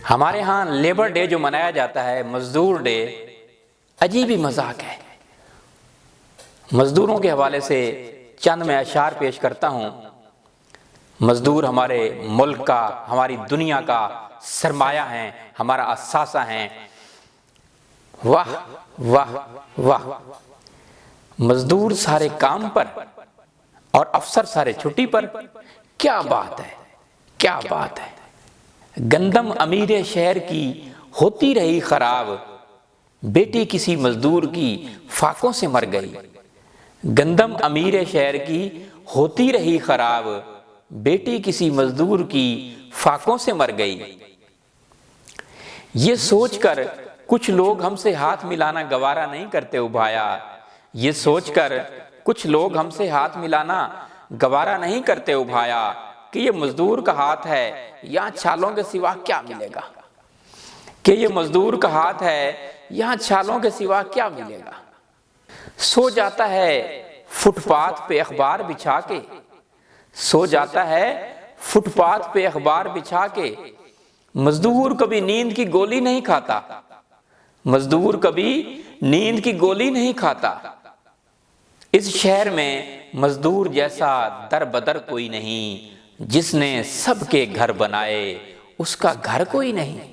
ہمارے ہاں labour day جو منایا جاتا ہے، مزدور ڈے، عجیب ہی مذاق ہے۔ مزدوروں کے حوالے سے چند میں اشعار پیش کرتا ہوں۔ مزدور ہمارے ملک کا، ہماری دنیا کا سرمایہ ہیں، ہمارا اثاثہ ہیں۔ واہ واہ واہ، مزدور سارے کام پر اور افسر سارے چھٹی پر، کیا بات ہے، کیا بات ہے۔ گندم امیر شہر کی ہوتی رہی خراب، بیٹی کسی مزدور کی فاقوں سے مر گئی۔ گندم امیر شہر کی ہوتی رہی خراب، بیٹی کسی مزدور کی فاقوں سے مر گئی۔ یہ سوچ کر کچھ لوگ ہم سے ہاتھ ملانا گوارا نہیں کرتے ابھایا، یہ سوچ کر کچھ لوگ ہم سے ہاتھ ملانا گوارا نہیں کرتے ابھایا، کہ یہ مزدور کا ہاتھ ہے یہاں چھالوں کے سوا کیا ملے گا، کہ یہ مزدور کا ہاتھ ہے یہاں چھالوں کے سوا کیا ملے گا۔ سو جاتا ہے فٹ پاتھ پہ اخبار بچھا کے، سو جاتا ہے فٹ پاتھ پہ اخبار بچھا کے، مزدور کبھی نیند کی گولی نہیں کھاتا، مزدور کبھی نیند کی گولی نہیں کھاتا۔ اس شہر میں مزدور جیسا در بدر کوئی نہیں، جس نے سب کے گھر بنائے اس کا گھر کوئی نہیں۔